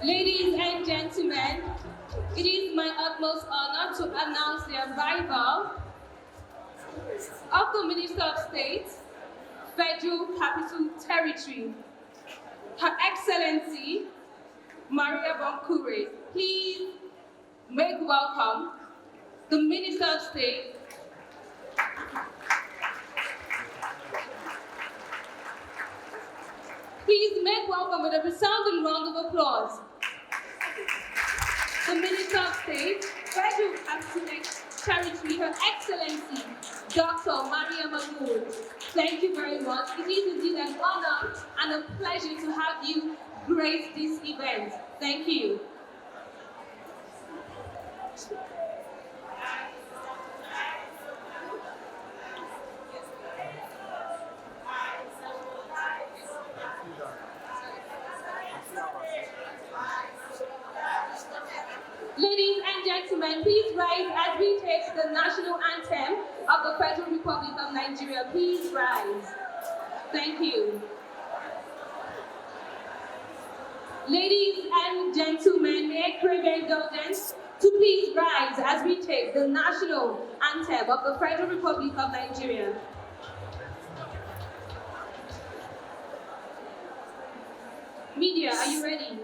Ladies and gentlemen, it is my utmost honor to announce the arrival of the Minister of State, Federal Capital Territory, Her Excellency Maria Bonkure. Please make welcome the Minister of State. Please make welcome with a resounding round of applause the Minister of State, Federal Capital Territory, Her Excellency Dr. Maria Mahmood. Thank you very much. It is indeed an honor and a pleasure to have you grace this event. Thank you. Ladies and gentlemen, please rise as we take the national anthem of the Federal Republic of Nigeria. Please rise. Thank you. Ladies and gentlemen, may I crave your indulgence to please rise as we take the national anthem of the Federal Republic of Nigeria. Media, are you ready?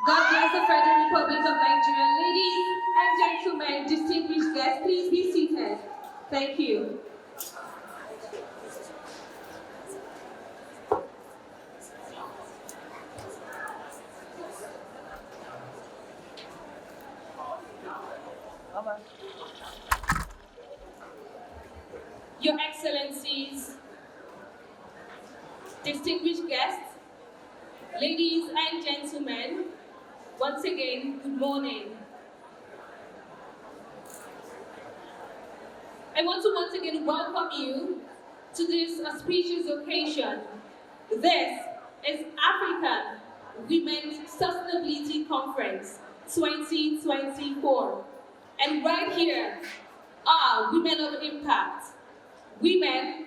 God bless the Federal Republic of Nigeria. Ladies and gentlemen, distinguished guests, please be seated. Thank you. Your Excellencies, distinguished guests, ladies and gentlemen, once again, good morning. I want to once again welcome you to this auspicious occasion. This is African Women's Sustainability Conference 2024. And right here are women of impact, women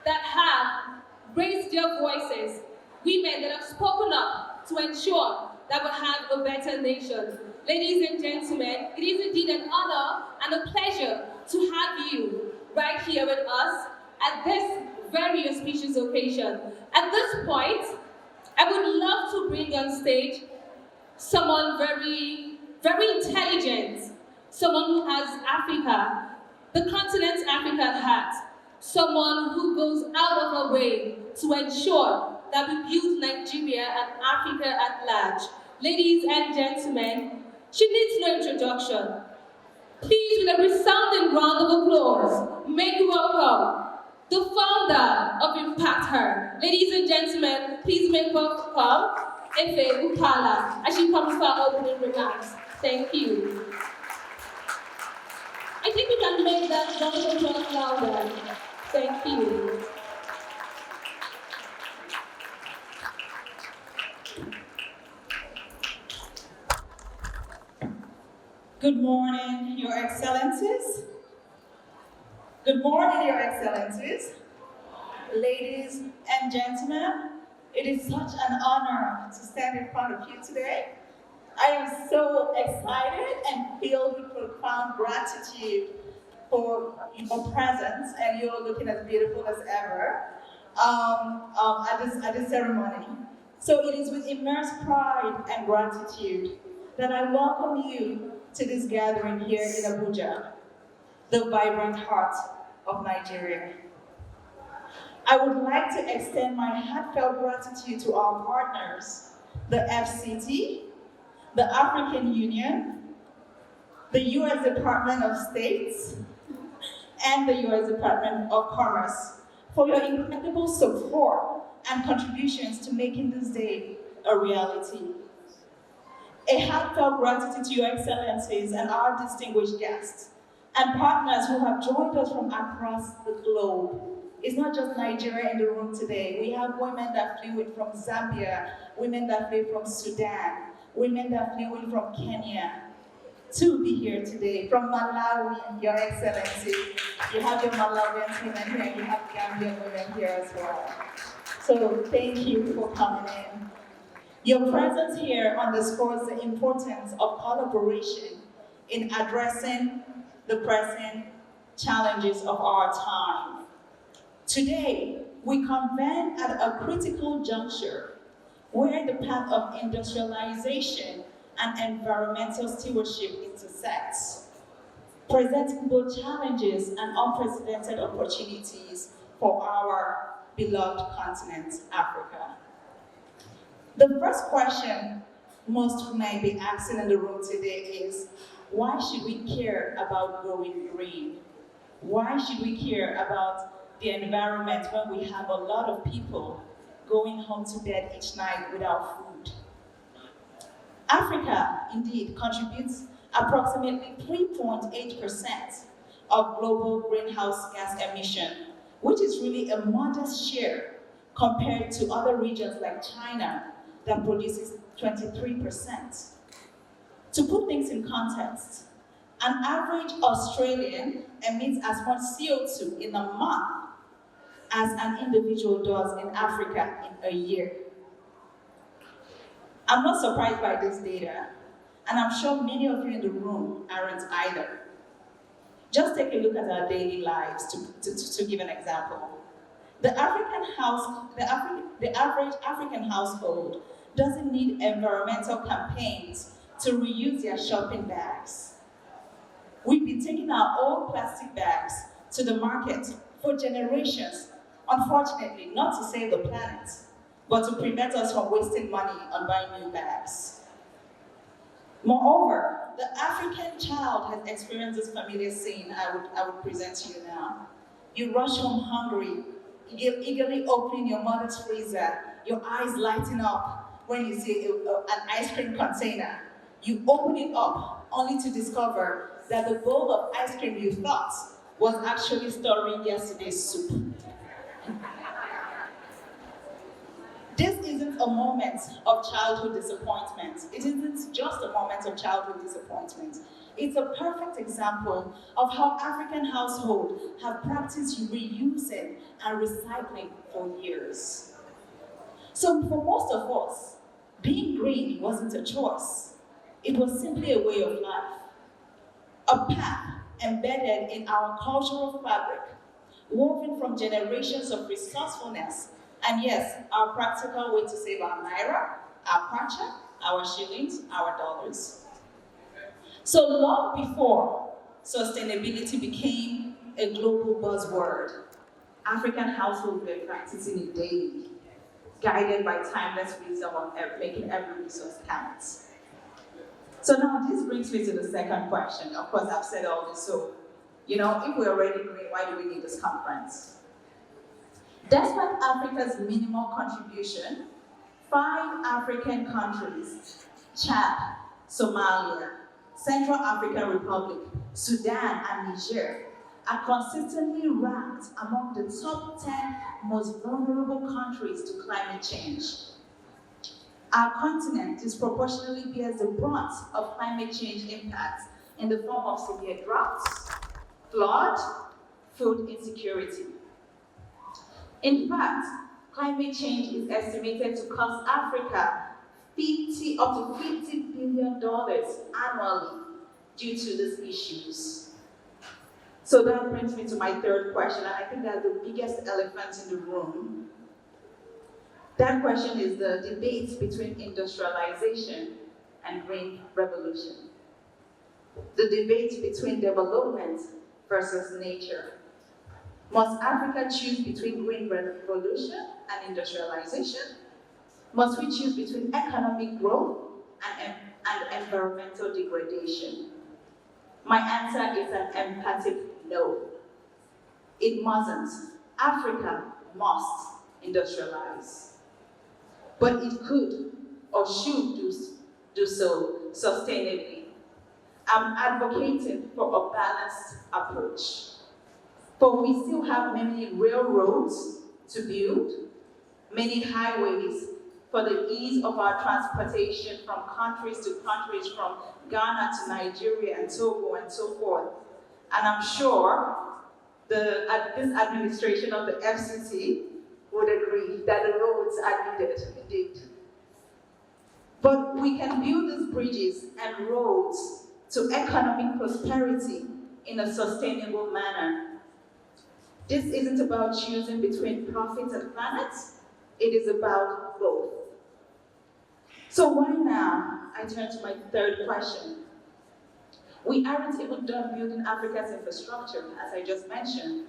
that have raised their voices, women that have spoken up to ensure that we have a better nation. Ladies and gentlemen, it is indeed an honor and a pleasure to have you right here with us at this very auspicious occasion. At this point, I would love to bring on stage someone very intelligent, someone who has Africa, the continent Africa at heart, someone who goes out of her way to ensure that we build Nigeria and Africa at large. Ladies and gentlemen, she needs no introduction. Please, with a resounding round of applause, make welcome the founder of ImpactHER. Ladies and gentlemen, please make welcome Efe Ukala as she comes for our opening remarks. Thank you. I think we can make that round of applause louder. Thank you. Good morning, Your Excellencies. Good morning, Your Excellencies. Ladies and gentlemen, it is such an honor to stand in front of you today. I am so excited and filled with profound gratitude for your presence, and you're looking as beautiful as ever at this ceremony. So it is with immense pride and gratitude that I welcome you to this gathering here in Abuja, the vibrant heart of Nigeria. I would like to extend my heartfelt gratitude to our partners, the FCT, the African Union, the U.S. Department of States, and the U.S. Department of Commerce for your incredible support and contributions to making this day a reality. A heartfelt gratitude to Your Excellencies and our distinguished guests and partners who have joined us from across the globe. It's not just Nigeria in the room today. We have women that flew in from Zambia, women that flew from Sudan, women that flew in from Kenya to be here today. From Malawi, Your Excellency. You have your Malawian women here, you have Gambian women here as well. So thank you for coming in. Your presence here underscores the importance of collaboration in addressing the pressing challenges of our time. Today, we convene at a critical juncture where the path of industrialization and environmental stewardship intersects, presenting both challenges and unprecedented opportunities for our beloved continent, Africa. The first question most may be asking in the room today is, why should we care about going green? Why should we care about the environment when we have a lot of people going home to bed each night without food? Africa, indeed, contributes approximately 3.8% of global greenhouse gas emission, which is really a modest share compared to other regions like China that produces 23%. To put things in context, an average Australian emits as much CO2 in a month as an individual does in Africa in a year. I'm not surprised by this data, and I'm sure many of you in the room aren't either. Just take a look at our daily lives to give an example. The average African household doesn't need environmental campaigns to reuse their shopping bags. We've been taking our old plastic bags to the market for generations, unfortunately, not to save the planet, but to prevent us from wasting money on buying new bags. Moreover, the African child has experienced this familiar scene I would present to you now. You rush home hungry, eagerly opening your mother's freezer, your eyes lighting up when you see an ice cream container. You open it up only to discover that the bowl of ice cream you thought was actually storing yesterday's soup. This isn't a moment of childhood disappointment. It isn't just a moment of childhood disappointment. It's a perfect example of how African households have practiced reusing and recycling for years. So for most of us, being green wasn't a choice. It was simply a way of life, a path embedded in our cultural fabric, woven from generations of resourcefulness, and yes, our practical way to save our naira, our kwacha, our shillings, our dollars. So long before sustainability became a global buzzword, African households were practicing it daily, guided by timeless wisdom of making every resource count. So now this brings me to the second question. Of course, I've said all this, so, if we're already green, why do we need this conference? Despite Africa's minimal contribution, 5 African countries, Chad, Somalia, Central African Republic, Sudan, and Niger, are consistently ranked among the top 10 most vulnerable countries to climate change. Our continent disproportionately bears the brunt of climate change impacts in the form of severe droughts, flood, food insecurity. In fact, climate change is estimated to cost Africa up to $50 billion annually due to these issues. So that brings me to my third question, and I think that's the biggest elephant in the room. That question is the debate between industrialization and green revolution. The debate between development versus nature. Must Africa choose between green revolution and industrialization? Must we choose between economic growth and environmental degradation? My answer is an emphatic no. It mustn't. Africa must industrialize. But it could or should do so sustainably. I'm advocating for a balanced approach. For we still have many railroads to build, many highways for the ease of our transportation from countries to countries, from Ghana to Nigeria and Togo and so forth. And I'm sure this administration of the FCT would agree that the roads are needed, indeed. But we can build these bridges and roads to economic prosperity in a sustainable manner. This isn't about choosing between profit and planet, it is about both. So why now? I turn to my third question. We aren't even done building Africa's infrastructure, as I just mentioned.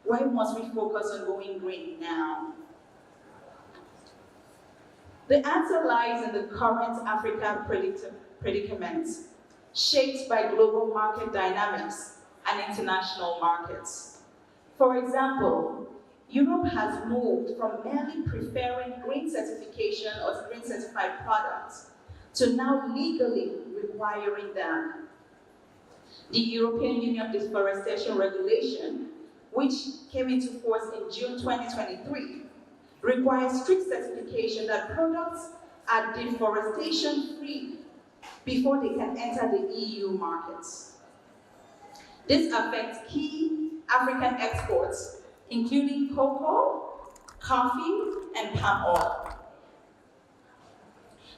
Why must we focus on going green now? The answer lies in the current African predicament, shaped by global market dynamics and international markets. For example, Europe has moved from merely preferring green certification or green certified products to now legally requiring them. The European Union Deforestation Regulation, which came into force in June 2023, requires strict certification that products are deforestation-free before they can enter the EU markets. This affects key African exports, including cocoa, coffee, and palm oil.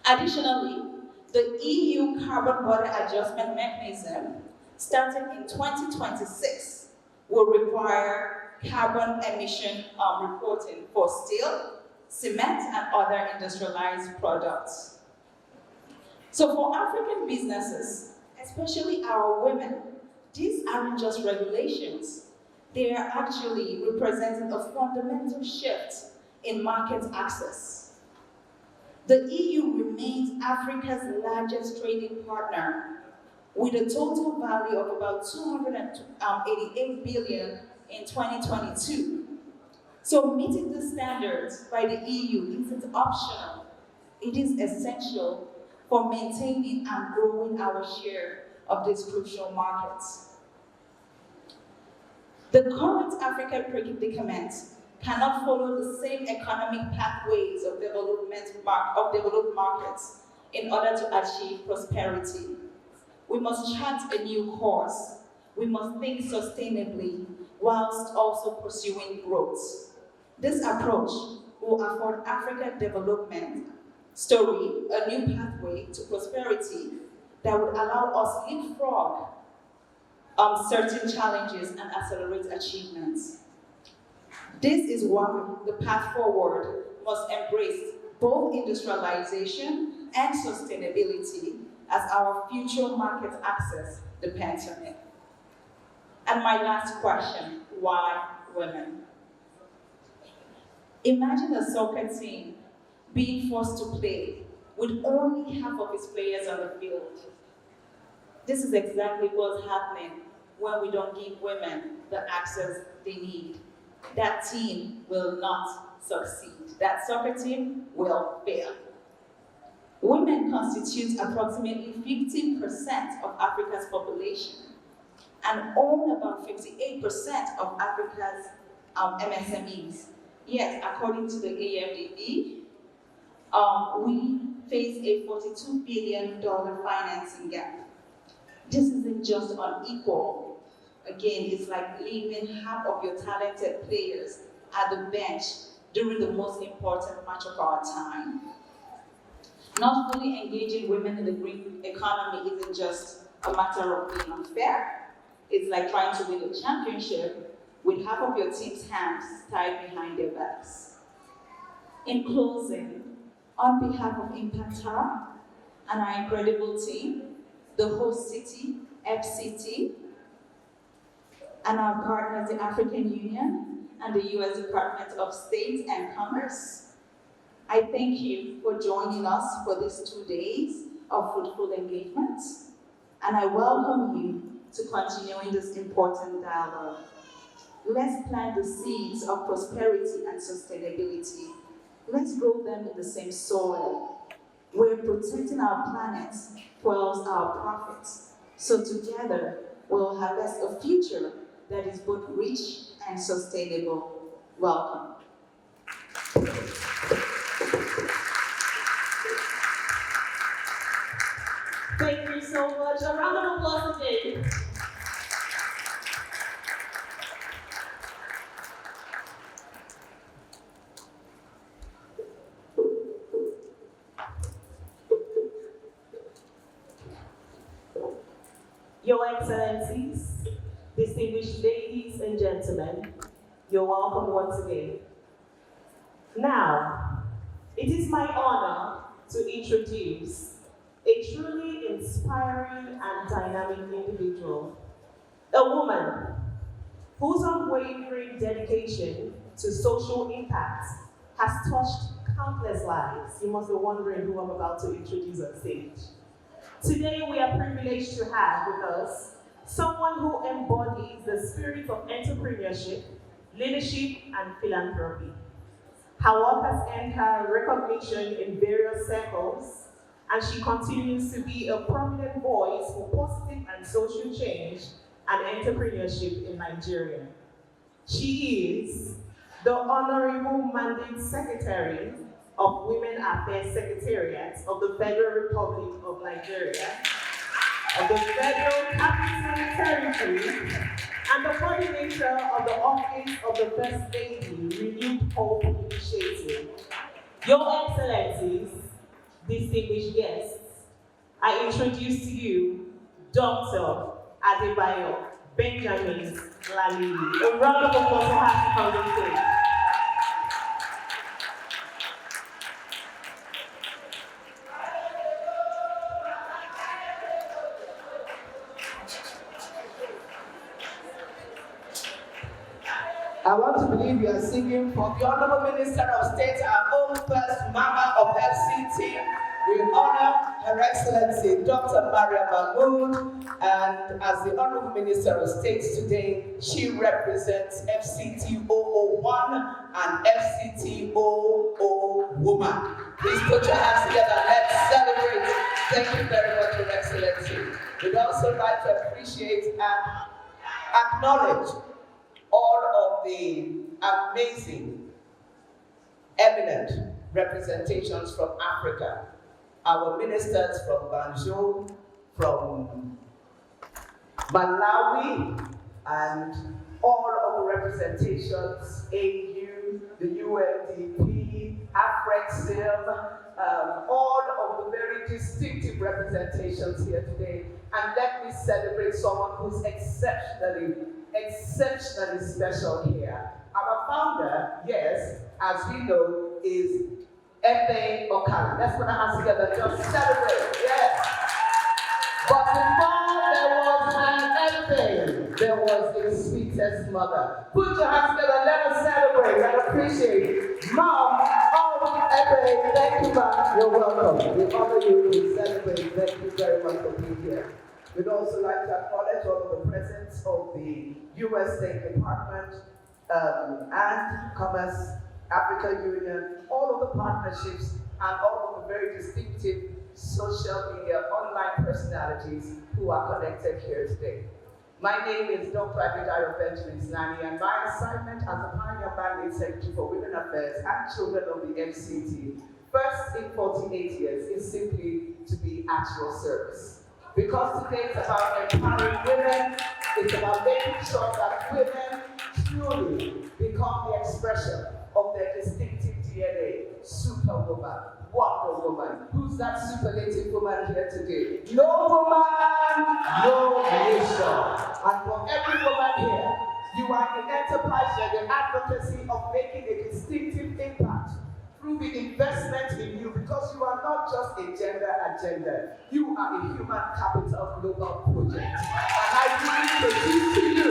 Additionally, the EU Carbon Border Adjustment Mechanism, starting in 2026, will require carbon emission reporting for steel, cement, and other industrialized products. So for African businesses, especially our women, these aren't just regulations. They are actually representing a fundamental shift in market access. The EU remains Africa's largest trading partner, with a total value of about $288 billion in 2022. So meeting the standards by the EU isn't optional. It is essential for maintaining and growing our share of these crucial markets. The current African predicament cannot follow the same economic pathways of developed markets in order to achieve prosperity. We must chart a new course. We must think sustainably whilst also pursuing growth. This approach will afford African development story a new pathway to prosperity that would allow us leapfrog certain challenges and accelerate achievements. This is why the path forward must embrace both industrialization and sustainability, as our future market access depends on it. And my last question, why women? Imagine a soccer team being forced to play with only half of its players on the field. This is exactly what's happening when we don't give women the access they need. That team will not succeed. That soccer team will fail. Women constitute approximately 15% of Africa's population and own about 58% of Africa's MSMEs. Yes, according to the AFDB, we face a $42 billion financing gap. This isn't just unequal. Again, it's like leaving half of your talented players at the bench during the most important match of our time. Not fully engaging women in the green economy isn't just a matter of being unfair. It's like trying to win a championship with half of your team's hands tied behind their backs. In closing, on behalf of ImpactHER and our incredible team, the host city, FCT, and our partners, the African Union and the U.S. Department of State and Commerce, I thank you for joining us for these 2 days of fruitful engagement, and I welcome you to continuing this important dialogue. Let's plant the seeds of prosperity and sustainability. Let's grow them in the same soil, where protecting our planet fuels our profits. So together, we'll harvest a future that is both rich and sustainable. Welcome. Thank you so much. A round of applause again. Your Excellencies, distinguished ladies and gentlemen, you're welcome once again. Now, it is my honor to introduce a truly inspiring and dynamic individual, a woman whose unwavering dedication to social impact has touched countless lives. You must be wondering who I'm about to introduce on stage. Today, we are privileged to have with us someone who embodies the spirit of entrepreneurship, leadership, and philanthropy. Her work has earned her recognition in various circles, and she continues to be a prominent voice for positive and social change and entrepreneurship in Nigeria. She is the Honorable Mandate Secretary of Women Affairs Secretariat of the Federal Republic of Nigeria, of the Federal Capital Territory, and the coordinator of the Office of the First Lady Renewed Hope Initiative. Your Excellencies, distinguished guests, I introduce to you Dr. Adebayo Benjamin Lalili. A round of applause for her to come on stage. I want to believe you are singing for the Honorable Minister of State, our own first Mama of FCT. We honor Her Excellency Dr. Maria Mahmood, and as the Honorable Minister of State today, she represents FCT 001 and FCT 00 Woman. Please put your hands together and let's celebrate. Thank you very much, Your Excellency. We'd also like to appreciate and acknowledge all of the amazing, eminent representations from Africa. Our ministers from Banjul, from Malawi, and all of the representations, AU, the UNDP, AFREXIM, all of the very distinctive representations here today. And let me celebrate someone who's exceptionally special here. Our founder, yes, as we know, is F.A. Okara. Let's put our hands together, just celebrate, yes. But before there was an F.A., there was the sweetest mother. Put your hands together, let us celebrate and appreciate Mom of F.A. Thank you, Ma. You're welcome. We honor you, we celebrate. Thank you very much for being here. We'd also like to acknowledge all of the presence of the U.S. State Department and Commerce African Union, all of the partnerships, and all of the very distinctive social media online personalities who are connected here today. My name is Dr. Adedayo Benjamin Znani, and my assignment as the Pioneer Mandate Secretary for Women Affairs and Children of the FCT, first in 48 years, is simply to be at your service. Because today it's about empowering women, it's about making sure that women truly become the expression of their distinctive DNA. Superwoman, Wonder Woman. Who's that superlative woman here today? No woman, no nation. And for every woman here, you are the enterprise and the advocacy of making a distinctive impact through the investment in you, because you are not just a gender agenda, you are a human capital global project. And I really produce to you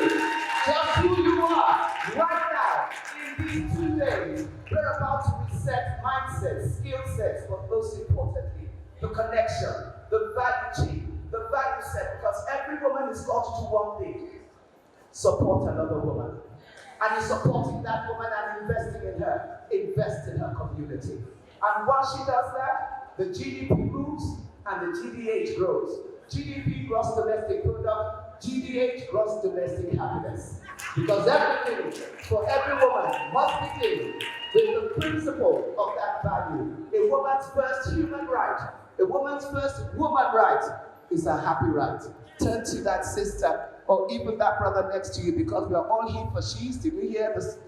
just who you are right now. In these 2 days, we're about to reset mindsets, skill sets, but most importantly, the connection, the value chain, the value set, because every woman is called to do one thing: support another woman. And in supporting that woman and investing in her, invest in her community. And once she does that, the GDP moves and the GDH grows. GDP, gross domestic product, GDH, gross domestic happiness. Because everything for every woman must begin with the principle of that value. A woman's first human right, a woman's first woman right is a happy right. Turn to that sister or even that brother next to you, because we are all here for she's. Did you hear this?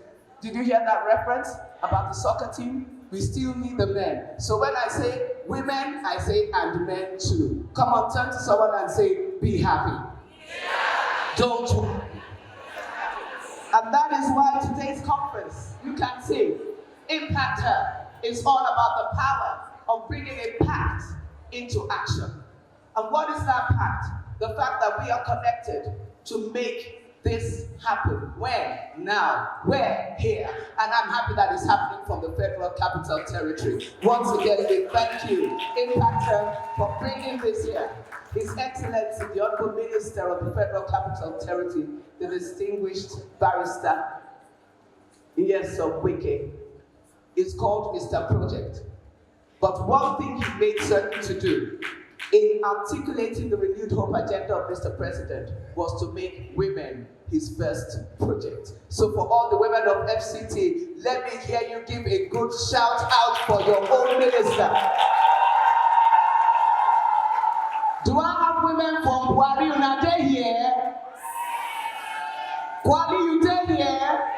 Did you hear that reference about the soccer team? We still need the men. So when I say women, I say and men too. Come on, turn to someone and say, be happy. Yeah. Don't worry. And that is why today's conference, you can see, ImpactHER is all about the power of bringing a pact into action. And what is that pact? The fact that we are connected to make this happen. When? Now. Where? Here. And I'm happy that it's happening from the Federal Capital Territory. Once again, a thank you, ImpactHER, for bringing this here. His Excellency, the Honorable Minister of the Federal Capital Territory, the distinguished barrister, Wike, is called Mr. Project. But one thing he made certain to do in articulating the renewed hope agenda of Mr. President was to make women his first project. So for all the women of FCT, let me hear you give a good shout out for your own minister. Do I have women from Kwali Unade here? Kwali, you day here?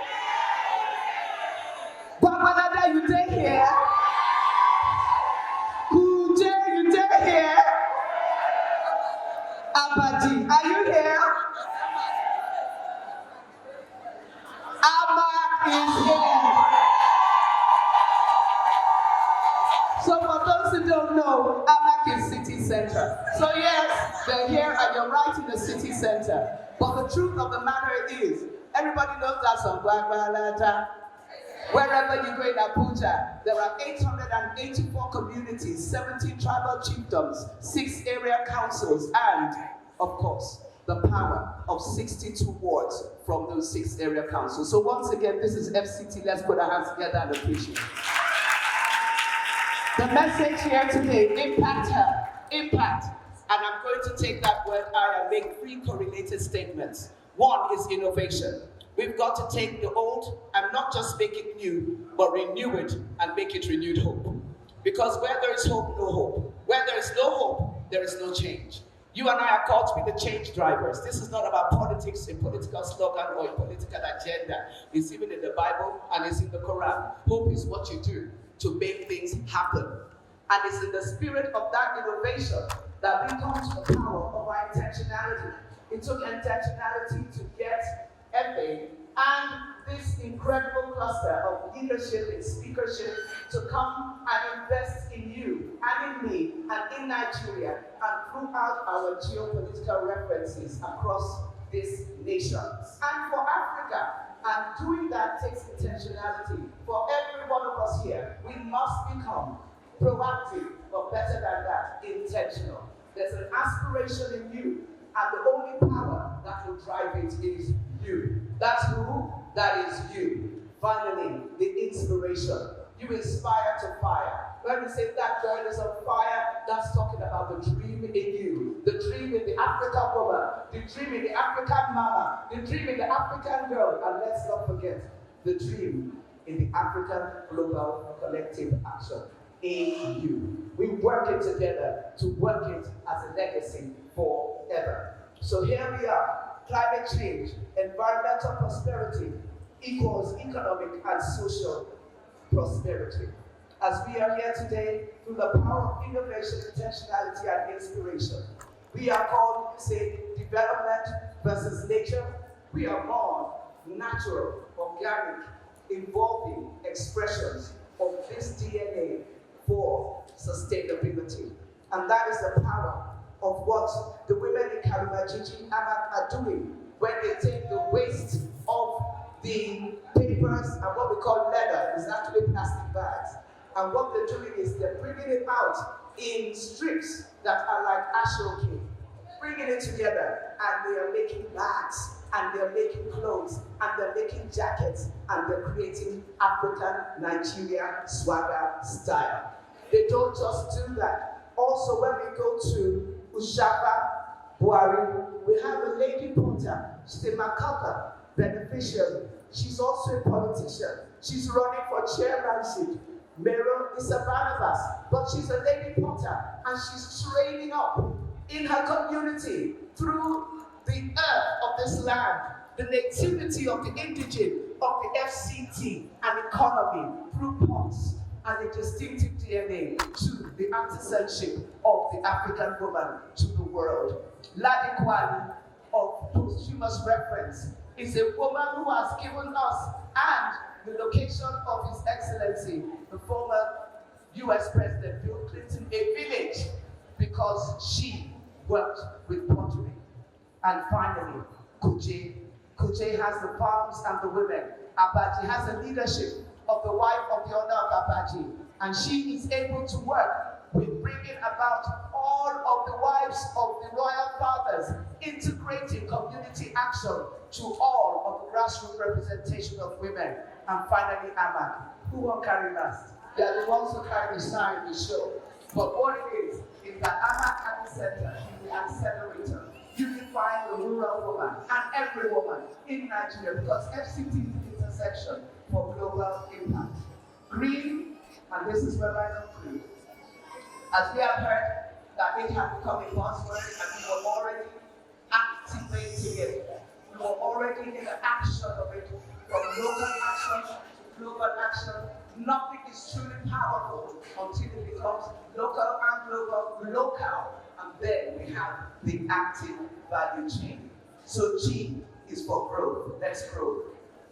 Babalada, you day here? Kuje, you day here? Abaji, are you here? Ama is here. So for those who don't know, Amak is city center. So yes, they're here and you're right in the city center. But the truth of the matter is, everybody knows that some Gwagwalata. Wherever you go in Abuja, there are 884 communities, 17 tribal chiefdoms, 6 area councils, and, of course, the power of 62 wards from those 6 area councils. So once again, this is FCT. Let's put our hands together and appreciate it. The message here today, ImpactHER, impact. And I'm going to take that word out and make 3 correlated statements. One is innovation. We've got to take the old and not just make it new, but renew it and make it renewed hope. Because where there is hope, no hope. Where there is no hope, there is no change. You and I are called to be the change drivers. This is not about politics, a political slogan, or a political agenda. It's even in the Bible and it's in the Quran. Hope is what you do to make things happen. And it's in the spirit of that innovation that we come to the power of our intentionality. It took intentionality to get FA and this incredible cluster of leadership and speakership to come and invest in you and in me and in Nigeria and throughout our geopolitical references across this nation. And for Africa, and doing that takes intentionality. For every one of us here, we must become proactive, but better than that, intentional. There's an aspiration in you, and the only power that will drive it is you. That's who? That is you. finally, the inspiration. You inspire to fire. When we say that girl is on fire, that's talking about the dream in you, the dream in the African woman, the dream in the African mama, the dream in the African girl, and let's not forget the dream in the African Global Collective Action, AU. We work it together to work it as a legacy forever. So here we are, climate change, environmental prosperity equals economic and social prosperity. As we are here today, through the power of innovation, intentionality, and inspiration, we are called, say, development versus nature. We are born natural, organic, involving expressions of this DNA for sustainability. And that is the power of what the women in Karimajiji Amak are doing when they take the waste of the papers and what we call leather, is actually plastic bags. And what they're doing is they're bringing it out in strips that are like ashoke, bringing it together, and they are making bags, and they're making clothes, and they're making jackets, and they're creating African Nigeria swagger style. They don't just do that. Also, when we go to Ushaba, Buhari, we have a lady porter, she's a Makaka beneficiary. She's also a politician. She's running for chairmanship. Mero is a Barnabas, but she's a lady porter, and she's training up in her community through the earth of this land, the nativity of the indigent, of the FCT and economy through pots and a distinctive DNA to the artisanship of the African woman to the world. Ladi Kwali, of posthumous reference, is a woman who has given us and the location of His Excellency, the former US President Bill Clinton, a village because she worked with pottery. And finally, Kuje. Kuje has the farms and the women. Abaji has the leadership of the wife of the owner of Abaji. And she is able to work with bringing about all of the wives of the royal fathers, integrating community action to all of the grassroots representation of women. And finally, Amak. Who won't carry last? They are the ones who carry the shine, the show. But what it is that Amak at the center is the accelerator, unifying the rural woman and every woman in Nigeria, because FCT is the intersection for global impact. Green, and this is where I conclude, as we have heard that it has become a buzzword and we were already activating it. We were already in the action of it, from local action to global action. Nothing is truly powerful until it becomes local and global, local, and then we have the active value chain. So G is for growth, let's grow.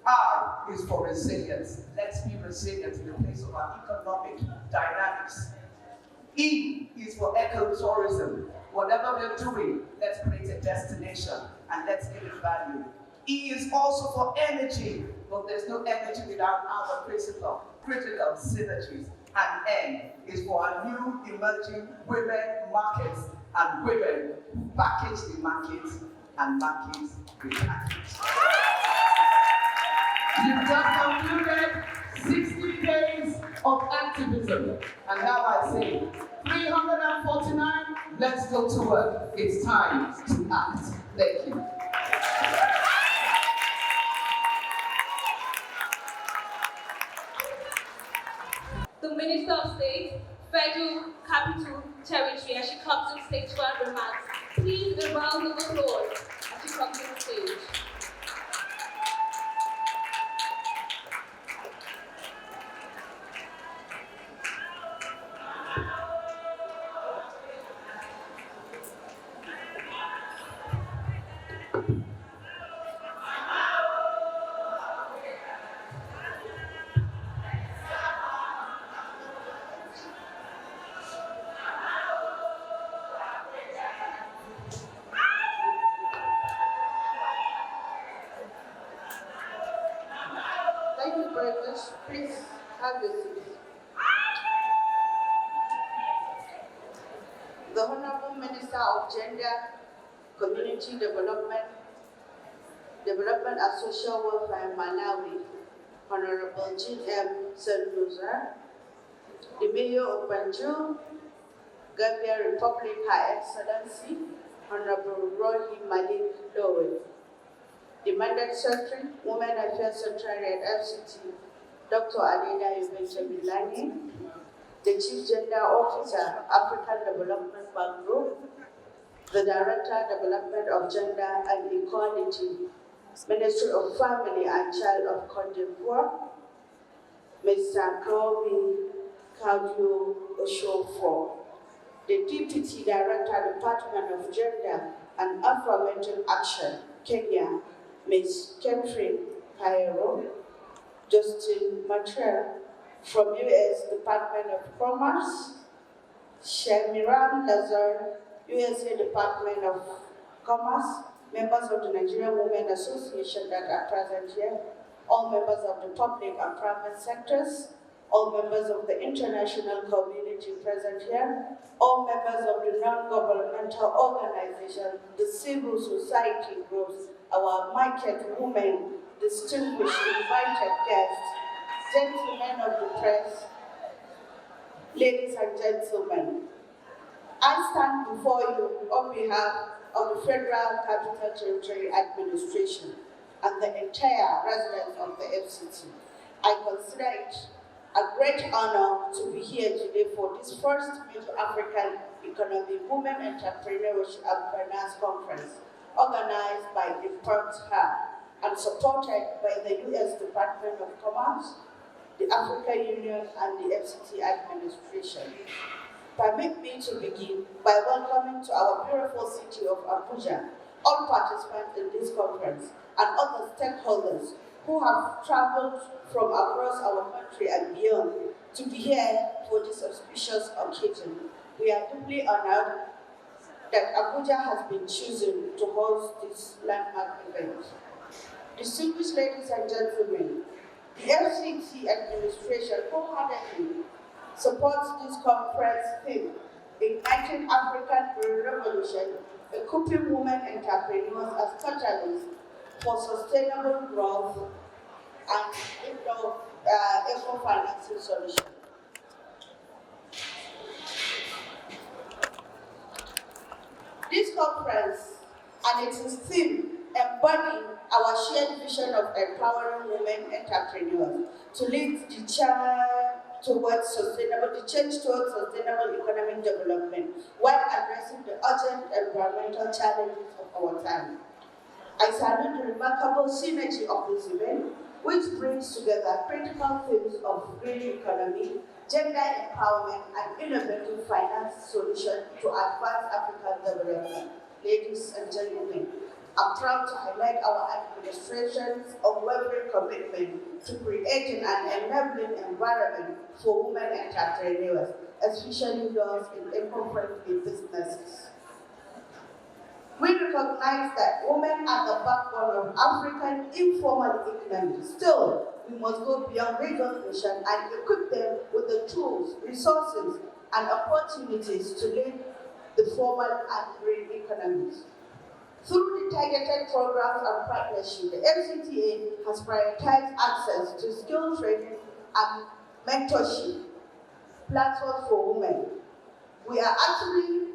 R is for resilience, let's be resilient in the place of our economic dynamics. E is for ecotourism. Whatever we're doing, let's create a destination and let's give it value. E is also for energy, but there's no energy without our critical synergies. And N is for our new emerging women markets and women who package the markets and markets the package. You've just concluded 60 days of activism. And now I say, 349, let's go to work. It's time to act. Thank you. The Minister of State, Federal Capital Territory, as she comes on stage for her remarks. Please a round of applause as she comes on stage. Thank you very much. Please have a seat. The Honorable Minister of Gender, Community Development and Social Welfare in Malawi, Honorable Jean M. Senluza, the Mayor of Banjul, Gambia Republic Her Excellency, Honorable Rohi Malik Lowe, the Mandate Secretary, Women Affairs Secretary at FCT, Dr. Adeda Yubente Bilani, the Chief Gender Officer, African Development Bank Group, the Director, Development of Gender and Equality, Ministry of Family and Child of Cote d'Ivoire, Mr. Kobi Kaudio Oshofo, the Deputy Director, Department of Gender and Affirmative Action, Kenya, Ms. Catherine Cairo, Justin Matrell, from U.S. Department of Commerce, Shamiram Lazar, USA Department of Commerce, members of the Nigerian Women Association that are present here, all members of the public and private sectors, all members of the international community present here, all members of the non-governmental organizations, the civil society groups, our market women, distinguished invited guests, gentlemen of the press, ladies and gentlemen. I stand before you on behalf of the Federal Capital Territory Administration and the entire residents of the FCT. I consider it a great honor to be here today for this first Major African Economic Women Entrepreneurship and Finance Conference organized by ImpactHER and supported by the U.S. Department of Commerce, the African Union, and the FCT administration. Permit me to begin by welcoming to our beautiful city of Abuja all participants in this conference and other stakeholders who have traveled from across our country and beyond to be here for this auspicious occasion. We are deeply honored that Abuja has been chosen to host this landmark event. Distinguished ladies and gentlemen, the FCT administration wholeheartedly supports this conference theme, Igniting African Revolution, equipping women entrepreneurs as catalysts for sustainable growth and eco-financing solutions. This conference and its theme embody our shared vision of empowering women entrepreneurs to lead the change towards sustainable economic development while addressing the urgent environmental challenges of our time. I salute the remarkable synergy of this event, which brings together critical themes of green economy, gender empowerment, and innovative finance solutions to advance African development. Ladies and gentlemen, I'm proud to highlight our administration's unwavering commitment to creating an enabling environment for women entrepreneurs, especially those in eco-friendly businesses. We recognize that women are the backbone of African informal economy. Still, we must go beyond recognition and equip them with the tools, resources, and opportunities to lead the formal and green economies. Through the targeted programs and partnerships, the FCTA has prioritized access to skill training and mentorship platforms for women. We are actively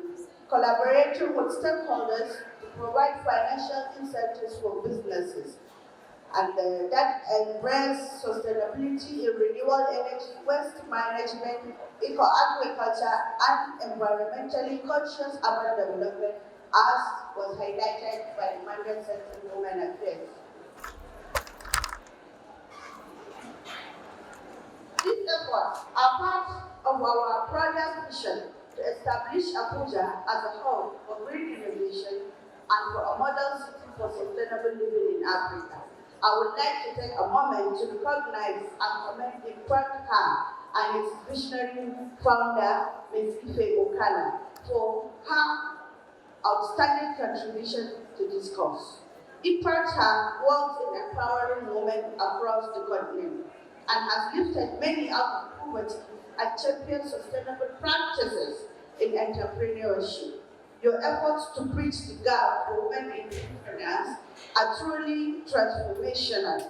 collaborating with stakeholders to provide financial incentives for businesses and that embrace sustainability in renewable energy, waste management, eco-agriculture, and environmentally conscious urban development, as was highlighted by the Mandate Secretary Women Affairs. These efforts are part of our broader vision to establish Abuja as a hub for green innovation and for a model city for sustainable living in Africa. I would like to take a moment to recognize and commend ImpactHER and its visionary founder, Ms. Ife Okala, for her outstanding contribution to this cause. ImpactHER works in empowering women across the continent and has lifted many out of poverty and championed sustainable practices in entrepreneurship. Your efforts to bridge the gap for women entrepreneurs are truly transformational.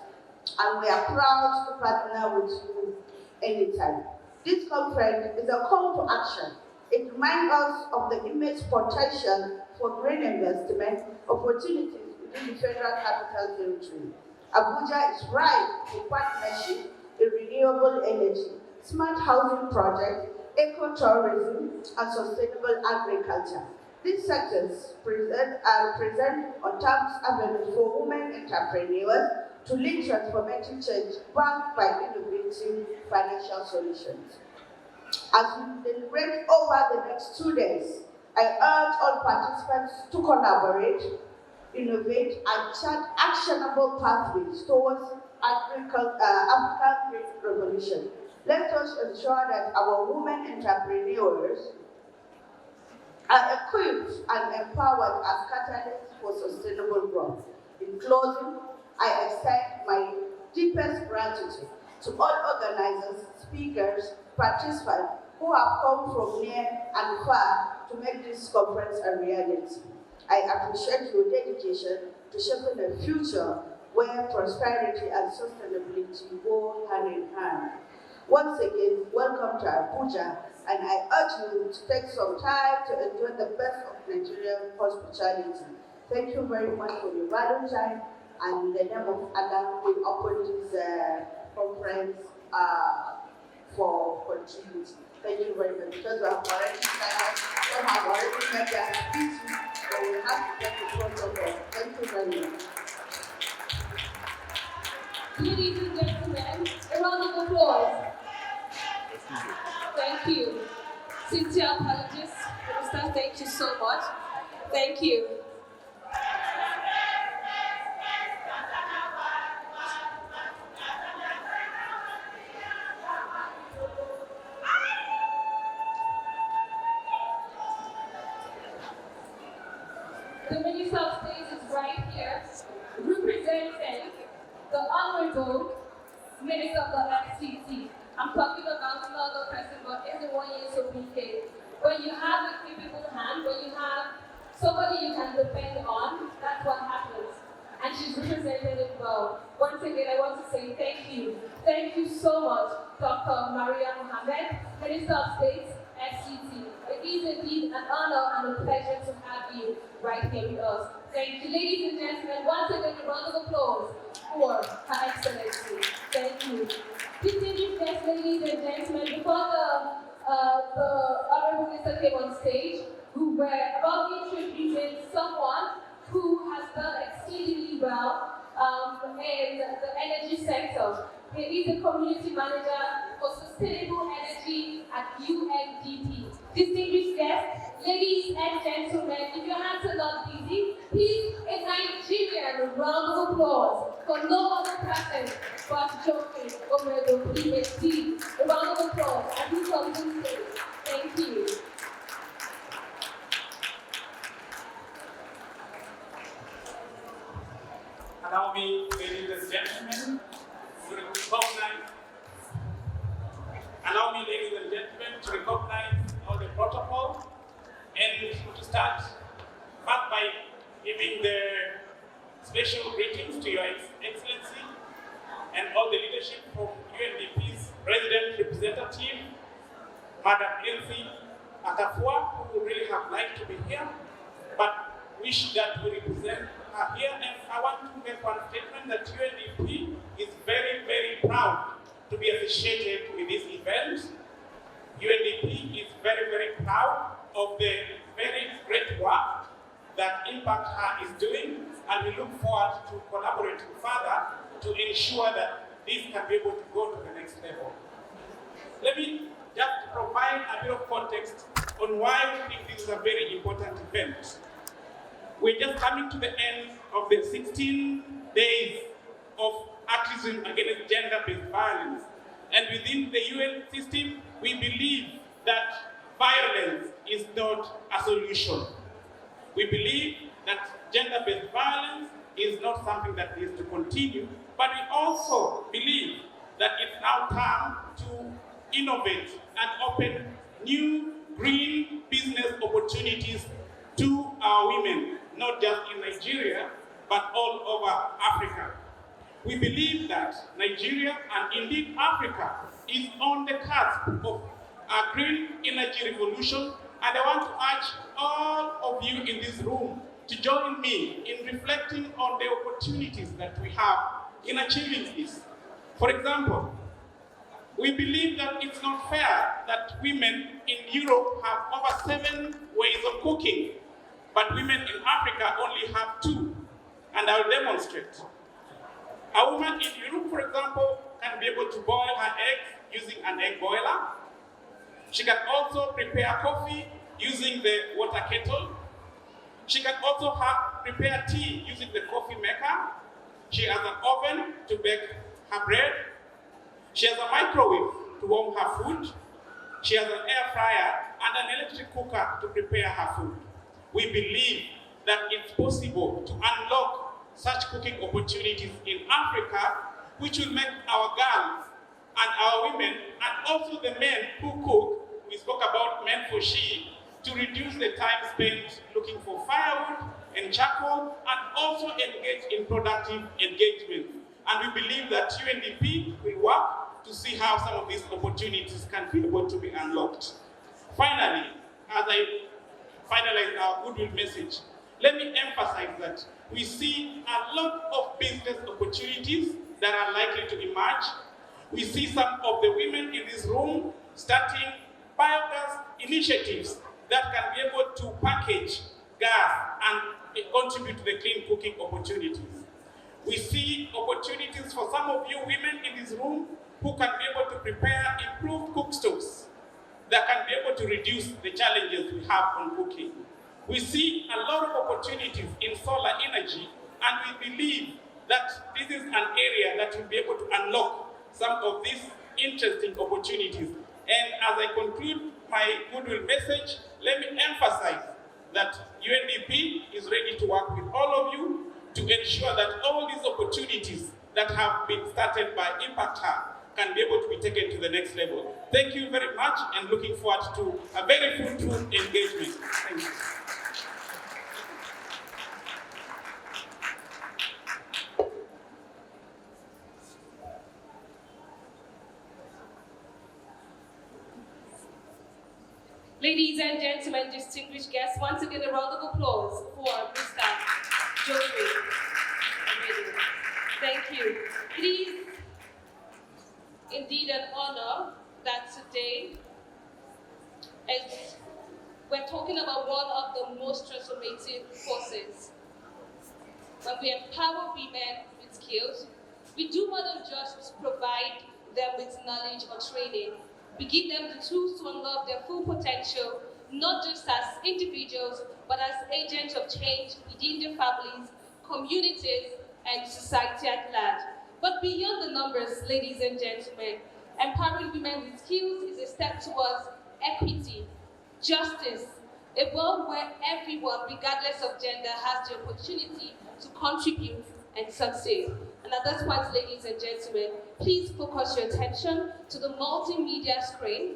and we are proud to partner with you anytime. This conference is a call to action. It reminds us of the immense potential for green investment opportunities within the Federal Capital Territory. Abuja is ripe for partnership in renewable energy, smart housing projects, ecotourism, and sustainable agriculture. These sectors present untapped avenues for women entrepreneurs to lead transformative change backed by innovative financial solutions. As we deliberate over the next 2 days, I urge all participants to collaborate, innovate, and chart actionable pathways towards African Green Revolution. Let us ensure that our women entrepreneurs are equipped and empowered as catalysts for sustainable growth. In closing, I extend my deepest gratitude to all organizers, speakers, participants who have come from near and far to make this conference a reality. I appreciate your dedication to shaping a future where prosperity and sustainability go hand in hand. Once again, welcome to Abuja, and I urge you to take some time to enjoy the best of Nigerian hospitality. Thank you very much for your valuable time, and in the name of Allah, we open this conference for continuity. Thank you very much. Because we have already started, some have already made their speeches, but we have to get the protocol. Thank you very much. Ladies and gentlemen, a round of applause. Thank you. Sincere apologies, Minister. Thank you so much. Thank you. The Minister of State is right here, representing the Honorable Minister of the FCT. I'm talking about another person, but everyone is so wicked. When you have a capable hand, when you have somebody you can depend on, that's what happens. And she's represented it well. Once again, I want to say thank you. Thank you so much, Dr. Maria Mohammed, Minister of State, FCT. It is indeed an honor and a pleasure to have you right here with us. Thank you, ladies and gentlemen. Once again, a round of applause for Her Excellency. Thank you. Distinguished guests, ladies and gentlemen, before the Honorable Minister came on stage, who were about introducing someone who has done exceedingly well in the energy sector. He is a community manager for sustainable energy at UNDP. Distinguished guests, ladies and gentlemen, if your hands are not busy, please a Nigerian round of applause for no other person but Joking Omedo PhD. A round of applause as he comes on stage. Thank you. Allow me, ladies and gentlemen, to recognize all the protocol and to start back by giving the special greetings to Your Excellency and all the leadership from UNDP's President Representative, Madam Elsie Atafua, who really have liked to be here, but wish that we represent her here. And I want to make one statement that UNDP is very, very proud to be associated with this event. UNDP is very, very proud of the very great work that ImpactHER is doing, and we look forward to collaborating further to ensure that this can be able to go to the next level. Let me just provide a bit of context on why we think this is a very important event. We're just coming to the end of the 16 days of activism against gender-based violence. And within the UN system, we believe that violence is not a solution. We believe that gender-based violence is not something that needs to continue, but we also believe that it's now time to innovate and open new green business opportunities to our women, not just in Nigeria, but all over Africa. We believe that Nigeria and indeed Africa is on the cusp of a green energy revolution, and I want to urge all of you in this room to join me in reflecting on the opportunities that we have in achieving this. For example, we believe that it's not fair that women in Europe have over 7 ways of cooking, but women in Africa only have 2, and I'll demonstrate. A woman in Europe, for example, can be able to boil her eggs using an egg boiler. She can also prepare coffee using the water kettle. She can also prepare tea using the coffee maker. She has an oven to bake her bread. She has a microwave to warm her food. She has an air fryer and an electric cooker to prepare her food. We believe that it's possible to unlock such cooking opportunities in Africa, which will make our girls and our women, and also the men who cook, we spoke about men for she, to reduce the time spent looking for firewood and charcoal, and also engage in productive engagement. And we believe that UNDP will work to see how some of these opportunities can be able to be unlocked. Finally, as I finalize our goodwill message, let me emphasize that we see a lot of business opportunities that are likely to emerge. We see some of the women in this room starting biogas initiatives that can be able to package gas and contribute to the clean cooking opportunities. We see opportunities for some of you women in this room who can be able to prepare improved cook stoves that can be able to reduce the challenges we have on cooking. We see a lot of opportunities in solar energy, and we believe that this is an area that will be able to unlock some of these interesting opportunities. And as I conclude my goodwill message, let me emphasize that UNDP is ready to work with all of you to ensure that all these opportunities that have been started by ImpactHER can be able to be taken to the next level. Thank you very much, and looking forward to a very fruitful engagement. Thank you. Ladies and gentlemen, distinguished guests, once again a round of applause for Mr. Geoffrey. Thank you. It is indeed an honor that today, as we're talking about one of the most transformative forces, when we empower women with skills, we do more than just provide them with knowledge or training. We give them the tools to unlock their full potential, not just as individuals, but as agents of change within their families, communities, and society at large. But beyond the numbers, ladies and gentlemen, empowering women with skills is a step towards equity, justice, a world where everyone, regardless of gender, has the opportunity to contribute and succeed. And at this point, ladies and gentlemen, please focus your attention to the multimedia screen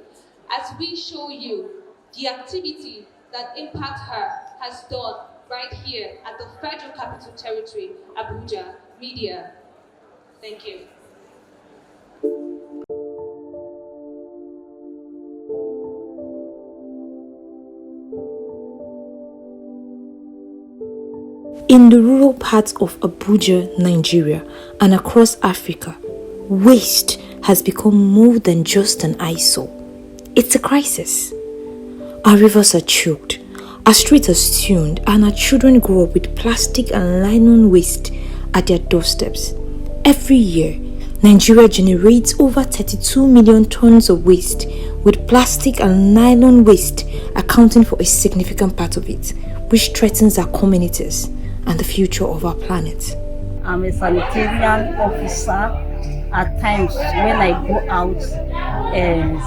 as we show you the activity that ImpactHER has done right here at the Federal Capital Territory, Abuja. Media. Thank you. In the rural parts of Abuja, Nigeria, and across Africa, waste has become more than just an eyesore. It's a crisis. Our rivers are choked, our streets are tuned, and our children grow up with plastic and nylon waste at their doorsteps. Every year, Nigeria generates over 32 million tons of waste, with plastic and nylon waste accounting for a significant part of it, which threatens our communities and the future of our planet. I'm a sanitarian officer. At times when I go out,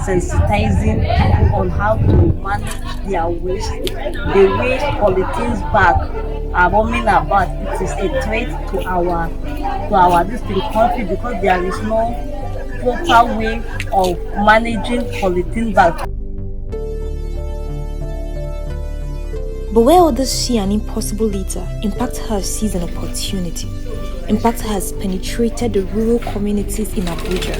sensitizing people on how to manage their waste, the way polythene bags are roaming about, it is a threat to our distinct country because there is no proper way of managing polythene bags. But where others see an impossible leader, ImpactHER sees an opportunity. ImpactHER has penetrated the rural communities in Abuja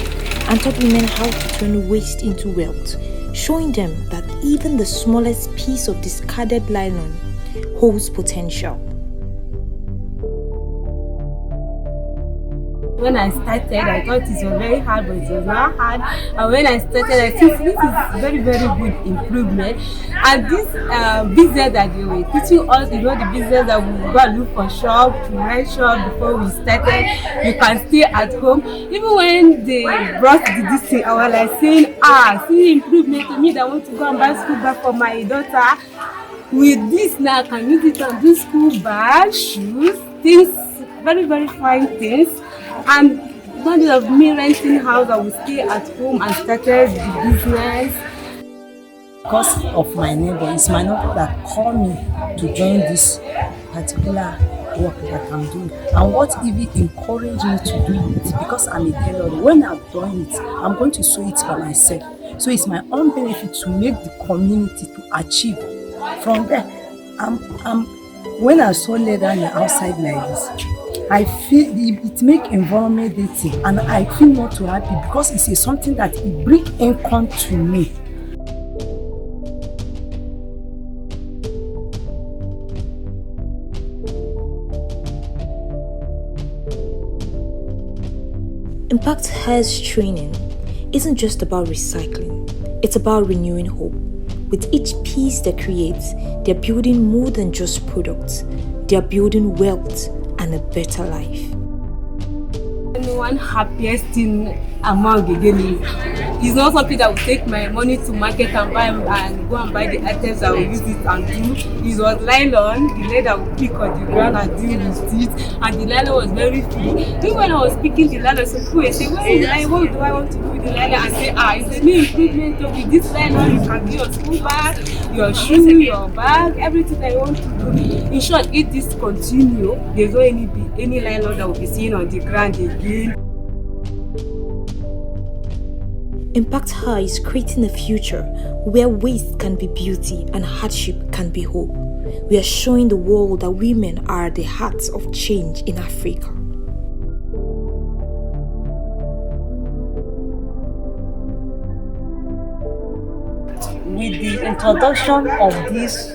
and taught women how to turn waste into wealth, showing them that even the smallest piece of discarded nylon holds potential. When I started, I thought it was very hard, but it was not hard. And when I started, I think this is very, very good improvement. And this business that they were teaching us, the business that we go and look for shop, to rent shop before we started, you can stay at home. Even when they brought this thing, I was like saying, see improvement to me that I want to go and buy school bag for my daughter. With this now, I can use it on do school bag, shoes, things, very, very fine things. And instead of me renting house, I will stay at home and started the business. Because of my neighbor, it's my neighbor that called me to join this particular work that I'm doing. And what even encouraged me to do it, because I'm a tailor, when I've done it, I'm going to sew it by myself. So it's my own benefit to make the community to achieve. From there, when I saw leather outside like this, I feel it make environment dirty, and I feel not too happy because it's something that it bring income to me. ImpactHER's training isn't just about recycling, it's about renewing hope. With each piece they create, they're building more than just products, they're building wealth and a better life. One happiest thing among the daily is not something that will take my money to market and buy and go and buy the items that will use it and do. It was nylon, the leather will pick on the ground and deal with it, and the nylon was very free. Even when I was picking the nylon, some people say, what do I want to do with the nylon? And say, it's a new improvement. So with this nylon, you can do your school bag, your shoe, your bag, everything that you want to do. In short, if this continue, there's not any nylon that will be seen on the ground again. ImpactHER is creating a future where waste can be beauty and hardship can be hope. We are showing the world that women are the heart of change in Africa. With the introduction of this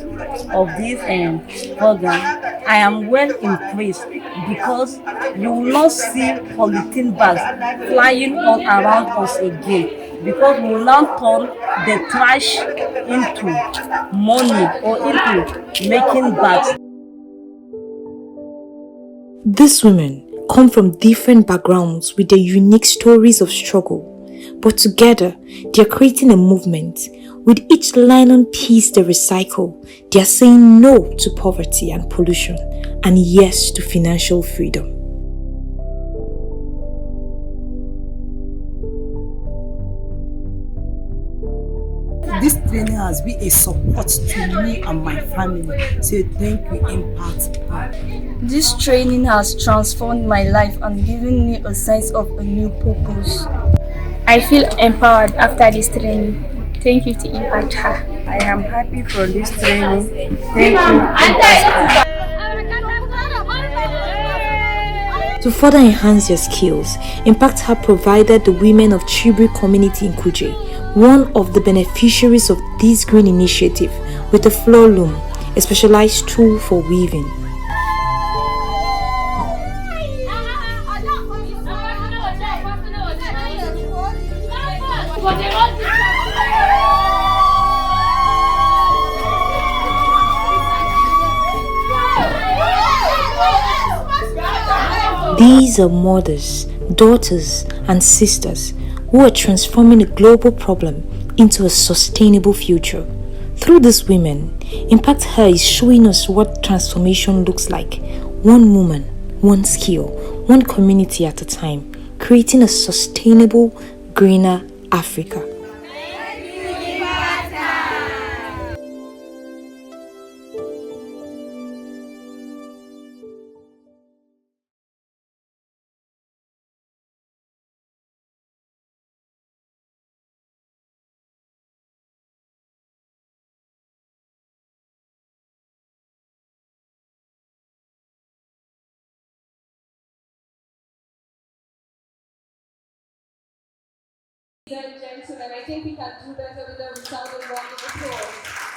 program, I am well impressed because you will not see polythene bags flying all around us again, because we will now turn the trash into money or into making bags. These women come from different backgrounds with their unique stories of struggle, but together they are creating a movement. With each nylon piece they recycle, they are saying no to poverty and pollution and yes to financial freedom. This training has been a support to me and my family. So thank you, ImpactHER. This training has transformed my life and given me a sense of a new purpose. I feel empowered after this training. Thank you to ImpactHER. I am happy for this training. Thank you, ImpactHER. To further enhance their skills, ImpactHER provided the women of Chibri community in Kuje, one of the beneficiaries of this green initiative, with a floor loom, a specialized tool for weaving. These are mothers, daughters, and sisters who are transforming a global problem into a sustainable future. Through these women, ImpactHER is showing us what transformation looks like. One woman, one skill, one community at a time, creating a sustainable, greener Africa. Ladies and gentlemen, I think we can do better with a resounding round of applause.